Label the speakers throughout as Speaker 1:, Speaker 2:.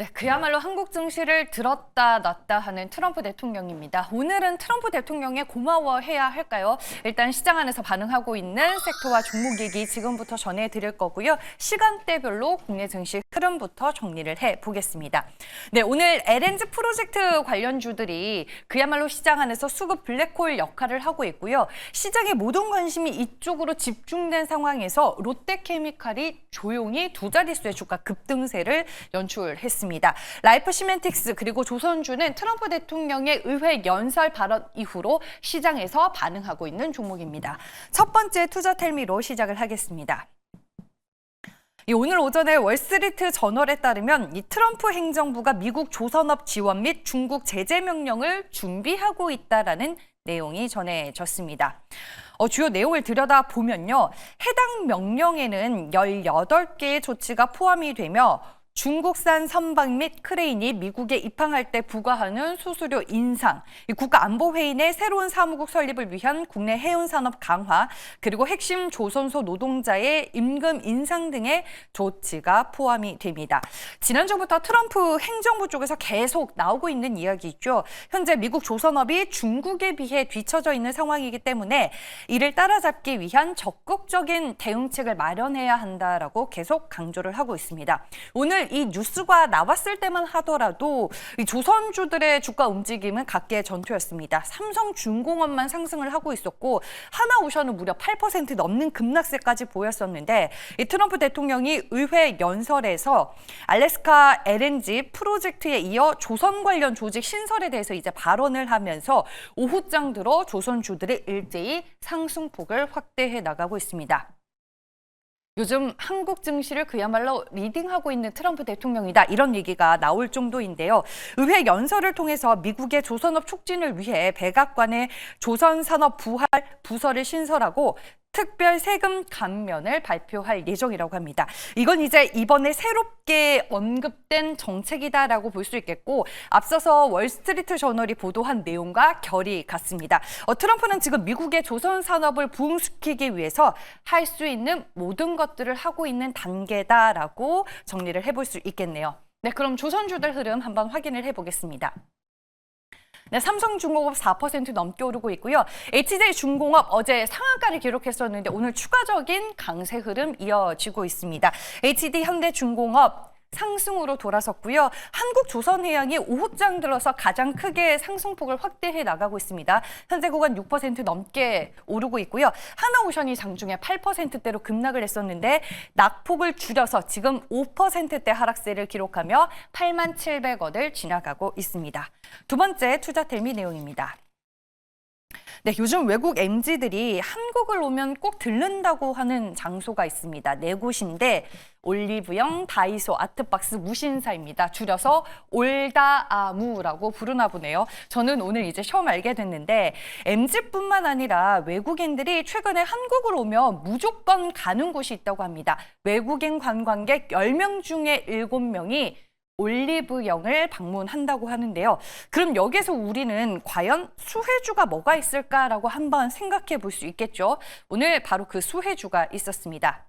Speaker 1: 네, 그야말로 한국 증시를 들었다 놨다 하는 트럼프 대통령입니다. 오늘은 트럼프 대통령에 고마워해야 할까요? 일단 시장 안에서 반응하고 있는 섹터와 종목 얘기 지금부터 전해드릴 거고요. 시간대별로 국내 증시 흐름부터 정리를 해보겠습니다. 네, 오늘 LNG 프로젝트 관련주들이 그야말로 시장 안에서 수급 블랙홀 역할을 하고 있고요. 시장의 모든 관심이 이쪽으로 집중된 상황에서 롯데케미칼이 조용히 두 자릿수의 주가 급등세를 연출했습니다. 라이프 시멘틱스 그리고 조선주는 트럼프 대통령의 의회 연설 발언 이후로 시장에서 반응하고 있는 종목입니다. 첫 번째 투자텔미로 시작을 하겠습니다. 오늘 오전에 월스트리트 저널에 따르면 이 트럼프 행정부가 미국 조선업 지원 및 중국 제재 명령을 준비하고 있다라는 내용이 전해졌습니다. 주요 내용을 들여다보면요. 해당 명령에는 18개의 조치가 포함이 되며 중국산 선박 및 크레인이 미국에 입항할 때 부과하는 수수료 인상, 국가안보회의 내 새로운 사무국 설립을 위한 국내 해운산업 강화, 그리고 핵심 조선소 노동자의 임금 인상 등의 조치가 포함이 됩니다. 지난주부터 트럼프 행정부 쪽에서 계속 나오고 있는 이야기죠. 현재 미국 조선업이 중국에 비해 뒤처져 있는 상황이기 때문에 이를 따라잡기 위한 적극적인 대응책을 마련해야 한다라고 계속 강조를 하고 있습니다. 오늘 이 뉴스가 나왔을 때만 하더라도 이 조선주들의 주가 움직임은 각계의 전투였습니다. 삼성중공업만 상승을 하고 있었고 하나오션은 무려 8% 넘는 급락세까지 보였었는데 이 트럼프 대통령이 의회 연설에서 알래스카 LNG 프로젝트에 이어 조선 관련 조직 신설에 대해서 이제 발언을 하면서 오후장 들어 조선주들이 일제히 상승폭을 확대해 나가고 있습니다. 요즘 한국 증시를 그야말로 리딩하고 있는 트럼프 대통령이다. 이런 얘기가 나올 정도인데요. 의회 연설을 통해서 미국의 조선업 촉진을 위해 백악관의 조선산업 부서를 신설하고 특별 세금 감면을 발표할 예정이라고 합니다. 이건 이제 이번에 새롭게 언급된 정책이다라고 볼 수 있겠고 앞서서 월스트리트 저널이 보도한 내용과 결이 같습니다. 트럼프는 지금 미국의 조선 산업을 부흥시키기 위해서 할 수 있는 모든 것들을 하고 있는 단계다라고 정리를 해볼 수 있겠네요. 네, 그럼 조선주들 흐름 한번 확인을 해보겠습니다. 네, 삼성중공업 4% 넘게 오르고 있고요. HJ중공업 어제 상한가를 기록했었는데 오늘 추가적인 강세 흐름 이어지고 있습니다. HD현대중공업 상승으로 돌아섰고요. 한국조선해양이 오후장 들어서 가장 크게 상승폭을 확대해 나가고 있습니다. 현재 구간 6% 넘게 오르고 있고요. 하나오션이 장중에 8%대로 급락을 했었는데 낙폭을 줄여서 지금 5%대 하락세를 기록하며 87,700원을 지나가고 있습니다. 두 번째 투자텔미 내용입니다. 네, 요즘 외국 MZ들이 한국을 오면 꼭 들른다고 하는 장소가 있습니다. 네 곳인데 올리브영, 다이소, 아트박스, 무신사입니다. 줄여서 올다아무라고 부르나 보네요. 저는 오늘 이제 처음 알게 됐는데 MZ뿐만 아니라 외국인들이 최근에 한국을 오면 무조건 가는 곳이 있다고 합니다. 외국인 관광객 10명 중에 7명이 올리브영을 방문한다고 하는데요. 그럼 여기서 우리는 과연 수혜주가 뭐가 있을까라고 한번 생각해 볼 수 있겠죠. 오늘 바로 그 수혜주가 있었습니다.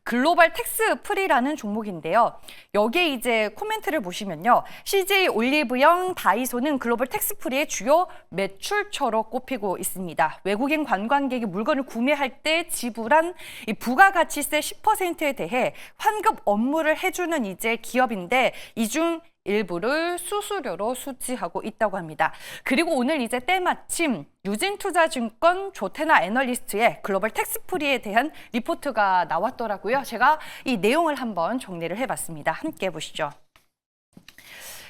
Speaker 1: 글로벌 텍스 프리라는 종목인데요. 여기에 이제 코멘트를 보시면요. CJ 올리브영, 다이소는 글로벌 텍스 프리의 주요 매출처로 꼽히고 있습니다. 외국인 관광객이 물건을 구매할 때 지불한 이 부가가치세 10%에 대해 환급 업무를 해주는 이제 기업인데 이 중 일부를 수수료로 수취하고 있다고 합니다. 그리고 오늘 이제 때마침 유진투자증권 조태나 애널리스트의 글로벌 텍스프리에 대한 리포트가 나왔더라고요. 제가 이 내용을 한번 정리를 해봤습니다. 함께 보시죠.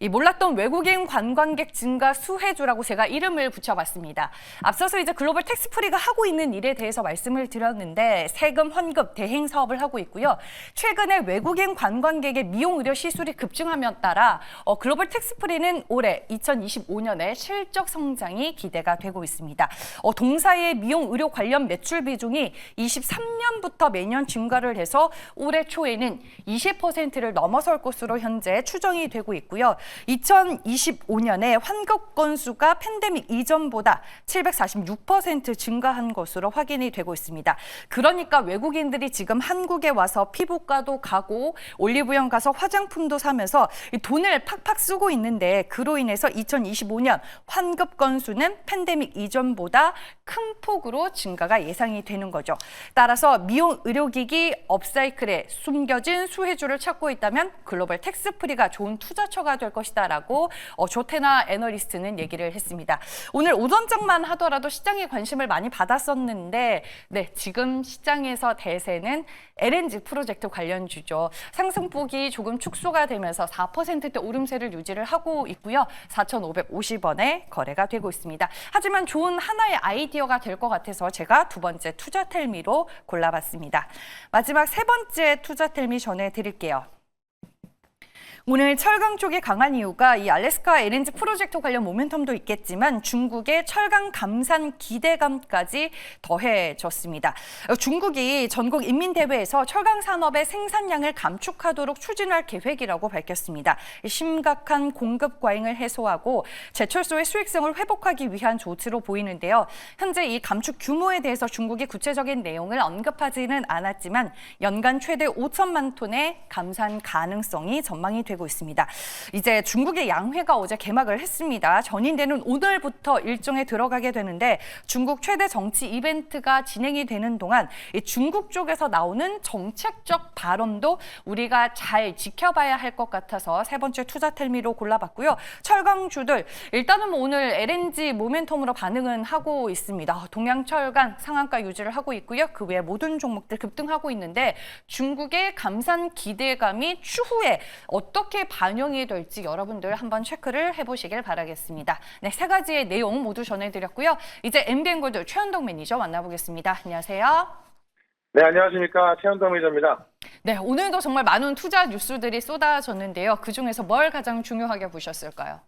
Speaker 1: 이 몰랐던 외국인 관광객 증가 수혜주라고 제가 이름을 붙여봤습니다. 앞서서 이제 글로벌 텍스프리가 하고 있는 일에 대해서 말씀을 드렸는데 세금 환급 대행 사업을 하고 있고요. 최근에 외국인 관광객의 미용 의료 시술이 급증함에 따라 글로벌 텍스프리는 올해 2025년에 실적 성장이 기대가 되고 있습니다. 동사의 미용 의료 관련 매출 비중이 23년부터 매년 증가를 해서 올해 초에는 20%를 넘어설 것으로 현재 추정이 되고 있고요. 2025년에 환급 건수가 팬데믹 이전보다 746% 증가한 것으로 확인이 되고 있습니다. 그러니까 외국인들이 지금 한국에 와서 피부과도 가고 올리브영 가서 화장품도 사면서 돈을 팍팍 쓰고 있는데, 그로 인해서 2025년 환급 건수는 팬데믹 이전보다 큰 폭으로 증가가 예상이 되는 거죠. 따라서 미용 의료기기 업사이클에 숨겨진 수혜주를 찾고 있다면 글로벌 텍스프리가 좋은 투자처가 될 것이다라고 조태나 애널리스트는 얘기를 했습니다. 오늘 오전장만 하더라도 시장에 관심을 많이 받았었는데, 지금 시장에서 대세는 LNG 프로젝트 관련주죠. 상승폭이 조금 축소가 되면서 4%대 오름세를 유지를 하고 있고요. 4,550원에 거래가 되고 있습니다. 하지만 좋은 하나의 아이디어가 될 것 같아서 제가 두 번째 투자텔미로 골라봤습니다. 마지막 세 번째 투자텔미 전해드릴게요. 오늘 철강 쪽이 강한 이유가 이 알래스카 LNG 프로젝트 관련 모멘텀도 있겠지만 중국의 철강 감산 기대감까지 더해졌습니다. 중국이 전국 인민대회에서 철강 산업의 생산량을 감축하도록 추진할 계획이라고 밝혔습니다. 심각한 공급 과잉을 해소하고 제철소의 수익성을 회복하기 위한 조치로 보이는데요. 현재 이 감축 규모에 대해서 중국이 구체적인 내용을 언급하지는 않았지만 연간 최대 5천만 톤의 감산 가능성이 전망이 되고 있습니다. 이제 중국의 양회가 어제 개막을 했습니다. 전인대는 오늘부터 일정에 들어가게 되는데 중국 최대 정치 이벤트가 진행이 되는 동안 이 중국 쪽에서 나오는 정책적 발언도 우리가 잘 지켜봐야 할 것 같아서 세 번째 투자텔미로 골라봤고요. 철강주들 일단은 오늘 LNG 모멘텀으로 반응은 하고 있습니다. 동양철강 상한가 유지를 하고 있고요. 그 외에 모든 종목들 급등하고 있는데 중국의 감산 기대감이 추후에 어떻게 반영이 될지 여러분들 한번 체크를 해보시길 바라겠습니다. 네, 세 가지의 내용 모두 전해드렸고요. 이제 MBN골드 최현동 매니저 만나보겠습니다. 안녕하세요.
Speaker 2: 네, 안녕하십니까. 최현동 매니저입니다.
Speaker 1: 네, 오늘도 정말 많은 투자 뉴스들이 쏟아졌는데요. 그중에서 뭘 가장 중요하게 보셨을까요?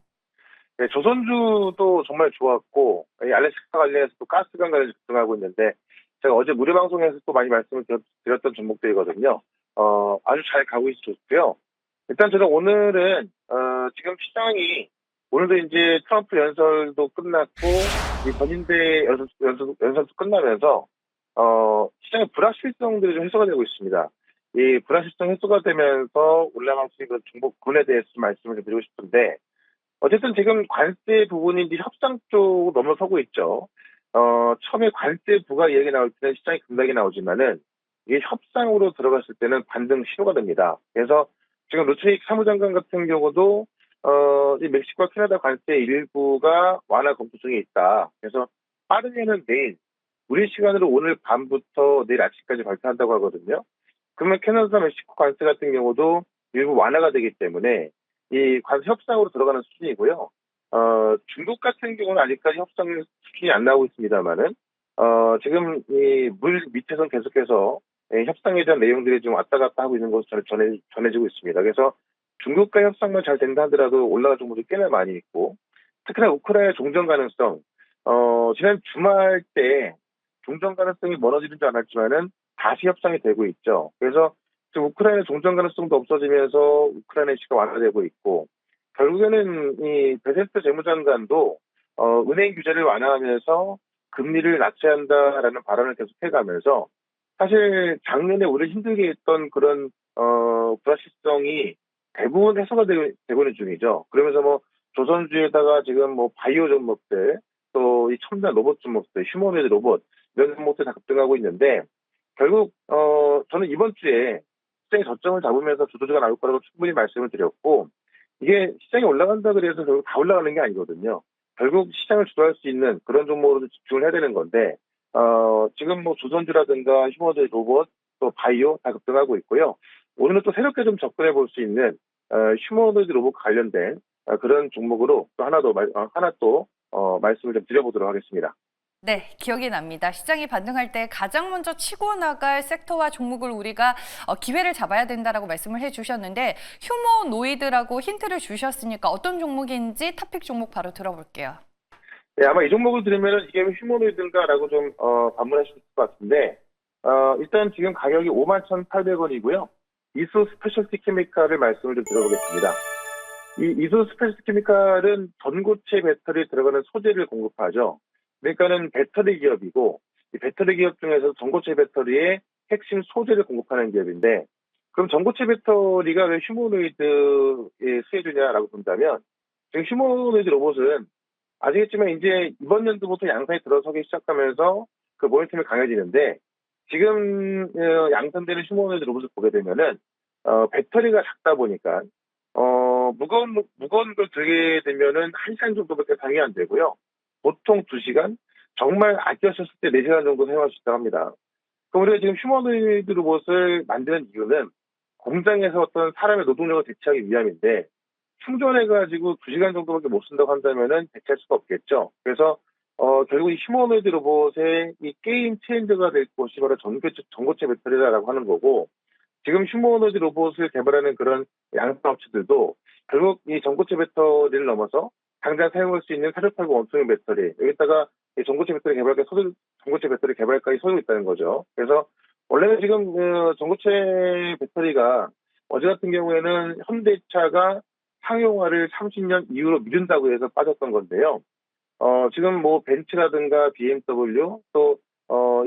Speaker 2: 네, 조선주도 정말 좋았고 이 알래스카 관련해서 또 가스관 관련해서 급등하고 있는데 제가 어제 무료 방송에서 또 많이 말씀을 드렸던 종목들이거든요. 아주 잘 가고 있어 좋고요. 일단 저는 오늘은 지금 시장이 오늘도 이제 트럼프 연설도 끝났고 이 전인대 연설도 끝나면서 시장의 불확실성들이 좀 해소가 되고 있습니다. 이 불확실성 해소가 되면서 올라갈 수 있는 종목군에 대해서 말씀을 좀 드리고 싶은데 어쨌든 지금 관세 부분이 이제 협상 쪽으로 넘어서고 있죠. 처음에 관세 부과 이야기 나올 때는 시장이 급락이 나오지만은 이게 협상으로 들어갔을 때는 반등 신호가 됩니다. 그래서 지금 루트닉 사무장관 같은 경우도 이 멕시코와 캐나다 관세 일부가 완화 검토 중에 있다. 그래서 빠르게는 내일 우리 시간으로 오늘 밤부터 내일 아침까지 발표한다고 하거든요. 그러면 캐나다, 멕시코 관세 같은 경우도 일부 완화가 되기 때문에 이 관세 협상으로 들어가는 수준이고요. 중국 같은 경우는 아직까지 협상 수준이 안 나오고 있습니다만은 지금 이 물 밑에서는 계속해서 협상에 대한 내용들이 좀 왔다 갔다 하고 있는 것으로 전해지고 있습니다. 그래서 중국과 협상만 잘 된다 하더라도 올라갈 종목들이 꽤나 많이 있고 특히나 우크라이나 종전 가능성 지난 주말 때 종전 가능성이 멀어지는 줄 알았지만은 다시 협상이 되고 있죠. 그래서 지금 우크라이나 종전 가능성도 없어지면서 우크라이나 이슈가 완화되고 있고 결국에는 이 베세스트 재무장관도 은행 규제를 완화하면서 금리를 낮춰야 한다라는 발언을 계속 해가면서 사실 작년에 우리를 힘들게 했던 그런 불확실성이 대부분 해소가 되고 있는 중이죠. 그러면서 뭐 조선주에다가 지금 뭐 바이오 종목들 또 이 첨단 로봇 종목들, 휴머노이드 로봇 이런 종목들 다 급등하고 있는데 결국 저는 이번 주에 시장의 저점을 잡으면서 주도주가 나올 거라고 충분히 말씀을 드렸고 이게 시장이 올라간다 그래서 결국 다 올라가는 게 아니거든요. 결국 시장을 주도할 수 있는 그런 종목으로 집중을 해야 되는 건데 지금 뭐 조선주라든가 휴머노이드 로봇 또 바이오 다 급등하고 있고요. 오늘은 또 새롭게 좀 접근해 볼 수 있는 휴머노이드 로봇 관련된 그런 종목으로 또 하나 또 말씀을 좀 드려보도록 하겠습니다.
Speaker 1: 네, 기억이 납니다. 시장이 반등할 때 가장 먼저 치고 나갈 섹터와 종목을 우리가 기회를 잡아야 된다라고 말씀을 해주셨는데 휴머노이드라고 힌트를 주셨으니까 어떤 종목인지 탑픽 종목 바로 들어볼게요.
Speaker 2: 네, 아마 이 종목을 들으면 이게 휴머노이드인가라고 좀 반문하실 것 같은데 일단 지금 가격이 51,800원이고요. 이수 스페셜티 케미칼을 말씀을 좀 드려보겠습니다. 이 이수 스페셜 케미칼은 전고체 배터리에 들어가는 소재를 공급하죠. 그러니까는 배터리 기업이고, 이 배터리 기업 중에서 전고체 배터리의 핵심 소재를 공급하는 기업인데, 그럼 전고체 배터리가 왜 휴머노이드에 수혜주냐라고 본다면, 지금 휴머노이드 로봇은 아시겠지만 이제 이번 연도부터 양산에 들어서기 시작하면서 그 모니터링이 강해지는데, 지금 양산되는 휴머노이드 로봇을 보게 되면은 배터리가 작다 보니까 무거운 걸 들게 되면은 1시간 정도밖에 사용이 안 되고요. 보통 2시간, 정말 아껴 썼을 때 4시간 정도 사용할 수 있다고 합니다. 그럼 우리가 지금 휴머노이드 로봇을 만드는 이유는 공장에서 어떤 사람의 노동력을 대체하기 위함인데, 충전해가지고 2시간 정도밖에 못 쓴다고 한다면은 대체할 수가 없겠죠. 그래서 결국 이 휴머노이드 로봇의 이 게임 체인저가 될 것이 바로 전고체 배터리다라고 하는 거고, 지금 휴머노이드 로봇을 개발하는 그런 양산업체들도 결국 이 전고체 배터리를 넘어서 당장 사용할 수 있는 4680 원통형 배터리, 여기다가 이 전고체 배터리 개발까지 서두르고 있다는 거죠. 그래서 원래는 지금 전고체 배터리가 어제 같은 경우에는 현대차가 상용화를 30년 이후로 미룬다고 해서 빠졌던 건데요. 지금 뭐 벤츠라든가 BMW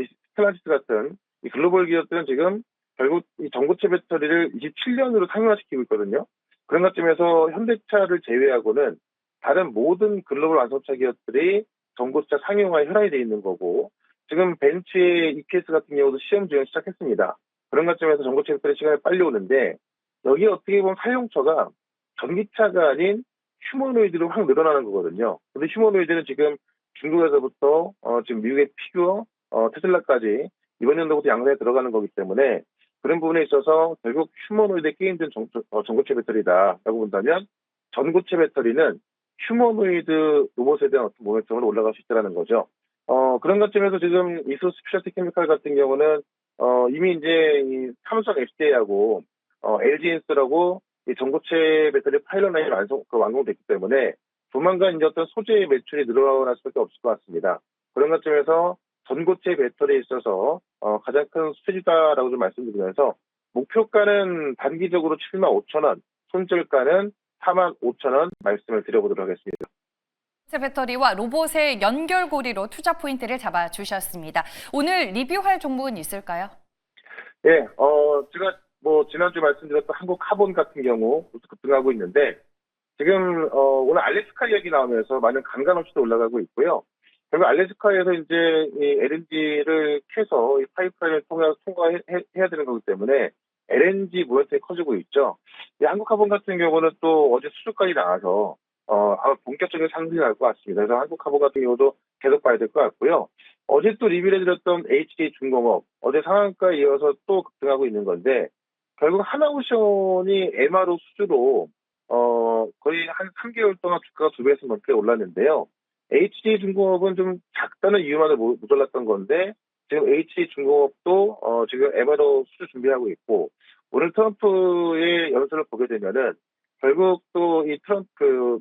Speaker 2: 이 스텔란티스 같은 이 글로벌 기업들은 지금 결국 이 전고체 배터리를 27년으로 상용화시키고 있거든요. 그런 것쯤에서 현대차를 제외하고는 다른 모든 글로벌 완성차 기업들이 전고차 상용화에 혈안이 돼 있는 거고, 지금 벤츠의 EQS 같은 경우도 시험 주행 시작했습니다. 그런 것쯤에서 전고체 배터리 시간이 빨리 오는데, 여기 어떻게 보면 사용처가 전기차가 아닌 휴머노이드로 확 늘어나는 거거든요. 근데 휴머노이드는 지금 중국에서부터 지금 미국의 피규어, 테슬라까지 이번 연도부터 양산에 들어가는 거기 때문에 그런 부분에 있어서 결국 휴머노이드에 게임된 전고체 배터리다라고 본다면, 전고체 배터리는 휴머노이드 로봇에 대한 어떤 모멘텀으로 올라갈 수 있다는 거죠. 그런 것쯤에서 지금 이수 스페셜티 케미칼 같은 경우는 이미 이제 이 삼성 SDI하고 LG엔스라고 이 전고체 배터리 파일럿 라인이 완공됐기 때문에 조만간 이제 어떤 소재 매출이 늘어날 수밖에 없을 것 같습니다. 그런 것쯤에서 전고체 배터리에 있어서 가장 큰 수혜주다라고 좀 말씀드리면서, 목표가는 단기적으로 75,000원, 손절가는 45,000원 말씀을 드려보도록 하겠습니다.
Speaker 1: 전고체 배터리와 로봇의 연결고리로 투자 포인트를 잡아주셨습니다. 오늘 리뷰할 종목은 있을까요?
Speaker 2: 예, 제가 뭐 지난주 말씀드렸던 한국카본 같은 경우 급등하고 있는데, 지금 오늘 알래스카 이야기 나오면서 많은 강간 업체도 올라가고 있고요. 결국 알래스카에서 이제 이 LNG를 캐서 이 파이프라인을 통과해야 되는 거기 때문에 LNG 모멘텀이 커지고 있죠. 이 한국카본 같은 경우는 또 어제 수주까지 나와서 아마 본격적인 상승이 날 것 같습니다. 그래서 한국카본 같은 경우도 계속 봐야 될 것 같고요. 어제 또 리뷰를 해드렸던 HD중공업, 어제 상한가에 이어서 또 급등하고 있는 건데, 결국 하나오션이 MRO 수주로 거의 한 3개월 동안 주가가 2배에서 넘게 올랐는데요. HD중공업은 좀 작다는 이유만으로 못 올랐던 건데, 지금 HD중공업도 지금 MRO 수주 준비하고 있고, 오늘 트럼프의 연설을 보게 되면은 결국 또 이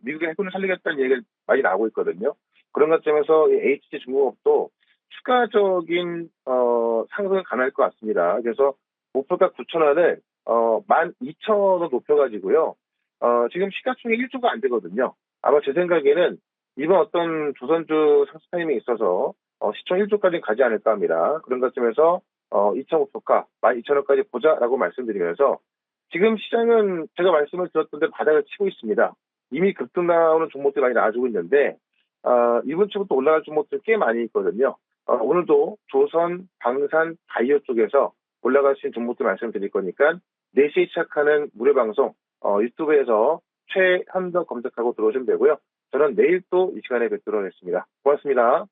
Speaker 2: 미국의 해군을 살리겠다는 얘기가 많이 나오고 있거든요. 그런 것점에서 이 HD중공업도 추가적인 상승을 가능할 것 같습니다. 그래서 목표가 9,000원을 12,000원 높여가지고요. 지금 시가총액 1조가 안 되거든요. 아마 제 생각에는 이번 어떤 조선주 상승 타임에 있어서 시총 1조까지는 가지 않을까 합니다. 그런 것점에서 2차 목표가 12,000원까지 보자라고 말씀드리면서, 지금 시장은 제가 말씀을 드렸던 대로 바닥을 치고 있습니다. 이미 급등 나오는 종목들이 많이 나와주고 있는데, 이번 주부터 올라갈 종목들이 꽤 많이 있거든요. 오늘도 조선, 방산, 바이오 쪽에서 올라갈 수 있는 종목들 말씀드릴 거니까 4시에 시작하는 무료 방송 유튜브에서 최현덕 검색하고 들어오시면 되고요. 저는 내일 또 이 시간에 뵙도록 하겠습니다. 고맙습니다.